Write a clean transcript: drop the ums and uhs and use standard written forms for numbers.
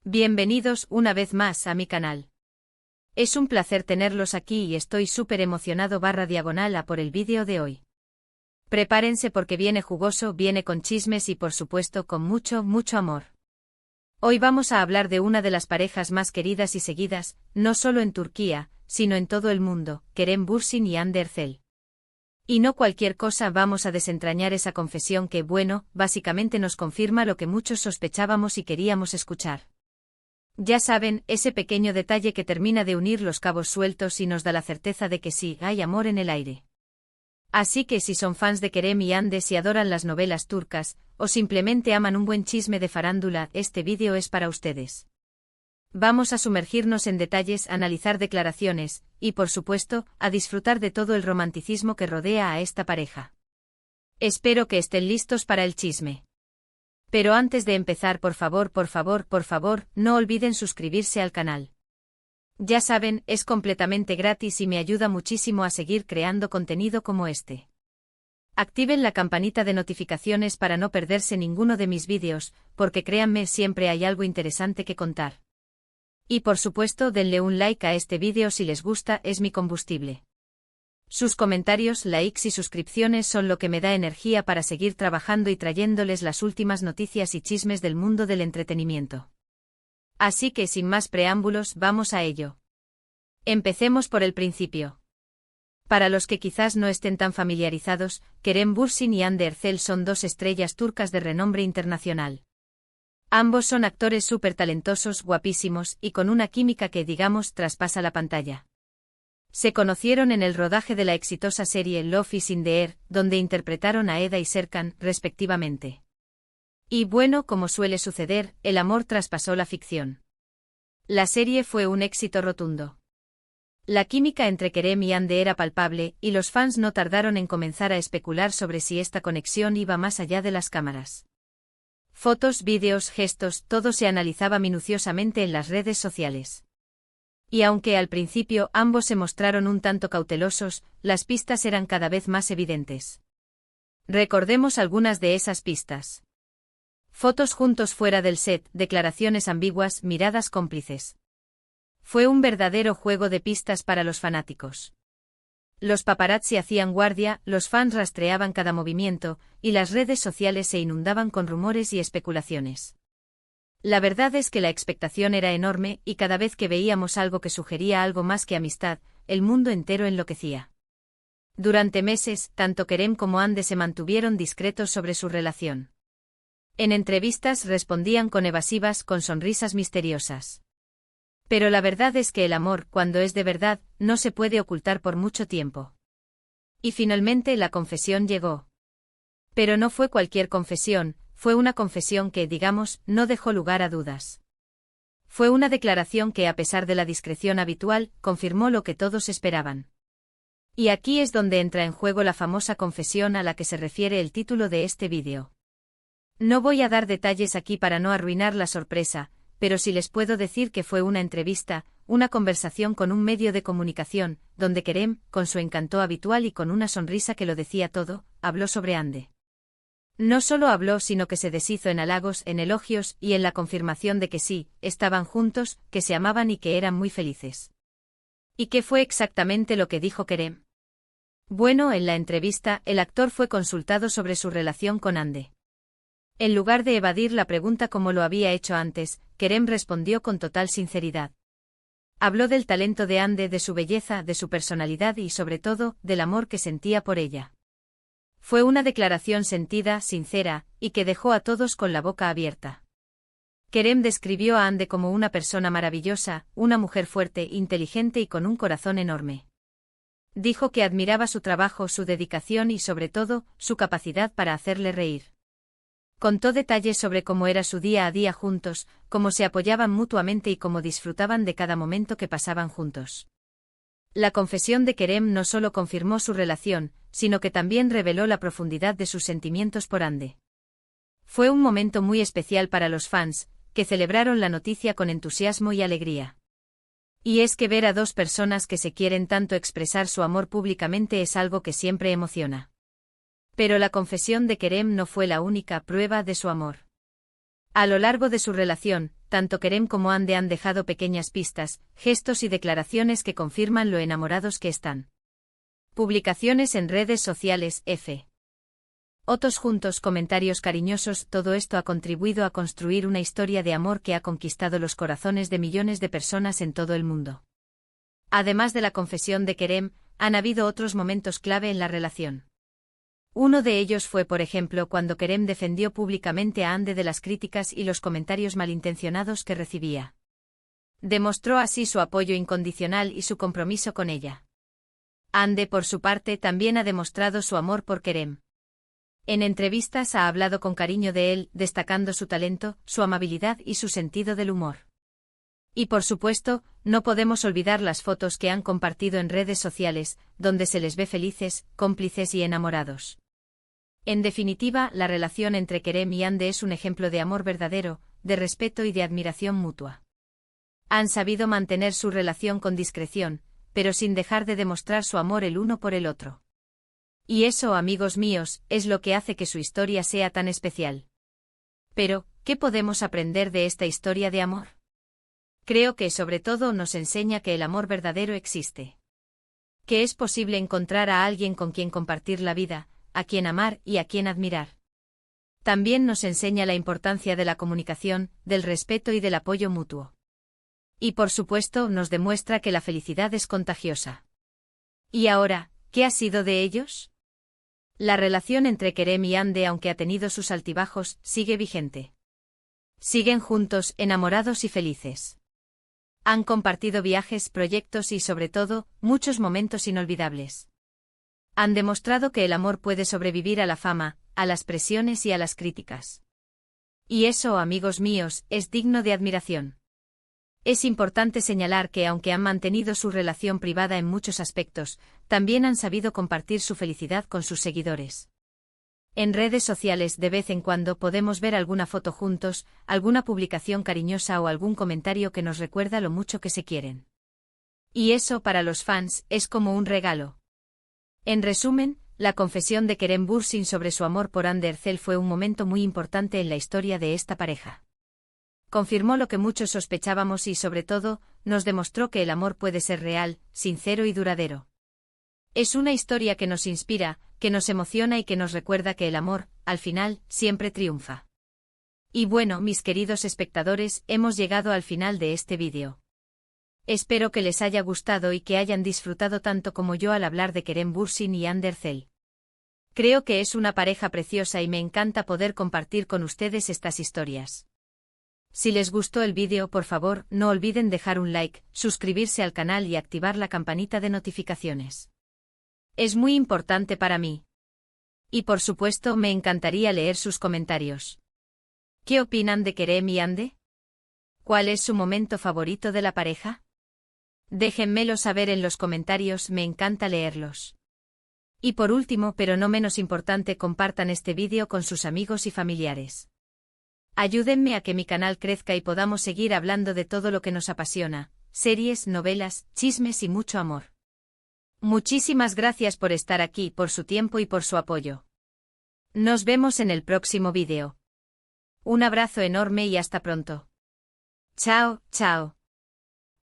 Bienvenidos una vez más a mi canal. Es un placer tenerlos aquí y estoy súper emocionado /diagonal a por el vídeo de hoy. Prepárense porque viene jugoso, viene con chismes y por supuesto con mucho amor. Hoy vamos a hablar de una de las parejas más queridas y seguidas, no solo en Turquía, sino en todo el mundo, Kerem Bürsin y Hande Erçel. Y no cualquier cosa, vamos a desentrañar esa confesión que, básicamente nos confirma lo que muchos sospechábamos y queríamos escuchar. Ya saben, ese pequeño detalle que termina de unir los cabos sueltos y nos da la certeza de que sí, hay amor en el aire. Así que si son fans de Kerem y Hande, si adoran las novelas turcas, o simplemente aman un buen chisme de farándula, este vídeo es para ustedes. Vamos a sumergirnos en detalles, analizar declaraciones, y por supuesto, a disfrutar de todo el romanticismo que rodea a esta pareja. Espero que estén listos para el chisme. Pero antes de empezar, por favor, no olviden suscribirse al canal. Ya saben, es completamente gratis y me ayuda muchísimo a seguir creando contenido como este. Activen la campanita de notificaciones para no perderse ninguno de mis vídeos, porque créanme, siempre hay algo interesante que contar. Y por supuesto, denle un like a este vídeo si les gusta, es mi combustible. Sus comentarios, likes y suscripciones son lo que me da energía para seguir trabajando y trayéndoles las últimas noticias y chismes del mundo del entretenimiento. Así que sin más preámbulos, vamos a ello. Empecemos por el principio. Para los que quizás no estén tan familiarizados, Kerem Bürsin y Hande Erçel son dos estrellas turcas de renombre internacional. Ambos son actores súper talentosos, guapísimos y con una química que, digamos, traspasa la pantalla. Se conocieron en el rodaje de la exitosa serie Love is in the Air, donde interpretaron a Eda y Serkan, respectivamente. Y como suele suceder, el amor traspasó la ficción. La serie fue un éxito rotundo. La química entre Kerem y Hande era palpable, y los fans no tardaron en comenzar a especular sobre si esta conexión iba más allá de las cámaras. Fotos, vídeos, gestos, todo se analizaba minuciosamente en las redes sociales. Y aunque al principio ambos se mostraron un tanto cautelosos, las pistas eran cada vez más evidentes. Recordemos algunas de esas pistas. Fotos juntos fuera del set, declaraciones ambiguas, miradas cómplices. Fue un verdadero juego de pistas para los fanáticos. Los paparazzi hacían guardia, los fans rastreaban cada movimiento, y las redes sociales se inundaban con rumores y especulaciones. La verdad es que la expectación era enorme, y cada vez que veíamos algo que sugería algo más que amistad, el mundo entero enloquecía. Durante meses, tanto Kerem como Hande se mantuvieron discretos sobre su relación. En entrevistas respondían con evasivas, con sonrisas misteriosas. Pero la verdad es que el amor, cuando es de verdad, no se puede ocultar por mucho tiempo. Y finalmente la confesión llegó. Pero no fue cualquier confesión, fue una confesión que, digamos, no dejó lugar a dudas. Fue una declaración que, a pesar de la discreción habitual, confirmó lo que todos esperaban. Y aquí es donde entra en juego la famosa confesión a la que se refiere el título de este vídeo. No voy a dar detalles aquí para no arruinar la sorpresa, pero sí les puedo decir que fue una entrevista, una conversación con un medio de comunicación, donde Kerem, con su encanto habitual y con una sonrisa que lo decía todo, habló sobre Hande. No solo habló, sino que se deshizo en halagos, en elogios y en la confirmación de que sí, estaban juntos, que se amaban y que eran muy felices. ¿Y qué fue exactamente lo que dijo Kerem? En la entrevista, el actor fue consultado sobre su relación con Hande. En lugar de evadir la pregunta como lo había hecho antes, Kerem respondió con total sinceridad. Habló del talento de Hande, de su belleza, de su personalidad y sobre todo, del amor que sentía por ella. Fue una declaración sentida, sincera, y que dejó a todos con la boca abierta. Kerem describió a Hande como una persona maravillosa, una mujer fuerte, inteligente y con un corazón enorme. Dijo que admiraba su trabajo, su dedicación y sobre todo, su capacidad para hacerle reír. Contó detalles sobre cómo era su día a día juntos, cómo se apoyaban mutuamente y cómo disfrutaban de cada momento que pasaban juntos. La confesión de Kerem no solo confirmó su relación, sino que también reveló la profundidad de sus sentimientos por Hande. Fue un momento muy especial para los fans, que celebraron la noticia con entusiasmo y alegría. Y es que ver a dos personas que se quieren tanto expresar su amor públicamente es algo que siempre emociona. Pero la confesión de Kerem no fue la única prueba de su amor. A lo largo de su relación, tanto Kerem como Hande han dejado pequeñas pistas, gestos y declaraciones que confirman lo enamorados que están. Publicaciones en redes sociales, F. Otros juntos, comentarios cariñosos, todo esto ha contribuido a construir una historia de amor que ha conquistado los corazones de millones de personas en todo el mundo. Además de la confesión de Kerem, han habido otros momentos clave en la relación. Uno de ellos fue, por ejemplo, cuando Kerem defendió públicamente a Hande de las críticas y los comentarios malintencionados que recibía. Demostró así su apoyo incondicional y su compromiso con ella. Hande, por su parte, también ha demostrado su amor por Kerem. En entrevistas ha hablado con cariño de él, destacando su talento, su amabilidad y su sentido del humor. Y por supuesto, no podemos olvidar las fotos que han compartido en redes sociales, donde se les ve felices, cómplices y enamorados. En definitiva, la relación entre Kerem y Hande es un ejemplo de amor verdadero, de respeto y de admiración mutua. Han sabido mantener su relación con discreción, pero sin dejar de demostrar su amor el uno por el otro. Y eso, amigos míos, es lo que hace que su historia sea tan especial. Pero, ¿qué podemos aprender de esta historia de amor? Creo que sobre todo nos enseña que el amor verdadero existe. Que es posible encontrar a alguien con quien compartir la vida, a quien amar y a quien admirar. También nos enseña la importancia de la comunicación, del respeto y del apoyo mutuo. Y por supuesto nos demuestra que la felicidad es contagiosa. ¿Y ahora, qué ha sido de ellos? La relación entre Kerem y Hande, aunque ha tenido sus altibajos, sigue vigente. Siguen juntos, enamorados y felices. Han compartido viajes, proyectos y, sobre todo, muchos momentos inolvidables. Han demostrado que el amor puede sobrevivir a la fama, a las presiones y a las críticas. Y eso, amigos míos, es digno de admiración. Es importante señalar que, aunque han mantenido su relación privada en muchos aspectos, también han sabido compartir su felicidad con sus seguidores. En redes sociales de vez en cuando podemos ver alguna foto juntos, alguna publicación cariñosa o algún comentario que nos recuerda lo mucho que se quieren. Y eso, para los fans, es como un regalo. En resumen, la confesión de Kerem Bürsin sobre su amor por Hande Erçel fue un momento muy importante en la historia de esta pareja. Confirmó lo que muchos sospechábamos y, sobre todo, nos demostró que el amor puede ser real, sincero y duradero. Es una historia que nos inspira, que nos emociona y que nos recuerda que el amor, al final, siempre triunfa. Y bueno, mis queridos espectadores, hemos llegado al final de este vídeo. Espero que les haya gustado y que hayan disfrutado tanto como yo al hablar de Kerem Bürsin y Hande Erçel. Creo que es una pareja preciosa y me encanta poder compartir con ustedes estas historias. Si les gustó el vídeo, por favor, no olviden dejar un like, suscribirse al canal y activar la campanita de notificaciones. Es muy importante para mí. Y por supuesto, me encantaría leer sus comentarios. ¿Qué opinan de Kerem y Hande? ¿Cuál es su momento favorito de la pareja? Déjenmelo saber en los comentarios, me encanta leerlos. Y por último, pero no menos importante, compartan este vídeo con sus amigos y familiares. Ayúdenme a que mi canal crezca y podamos seguir hablando de todo lo que nos apasiona, series, novelas, chismes y mucho amor. Muchísimas gracias por estar aquí, por su tiempo y por su apoyo. Nos vemos en el próximo vídeo. Un abrazo enorme y hasta pronto. Chao, chao.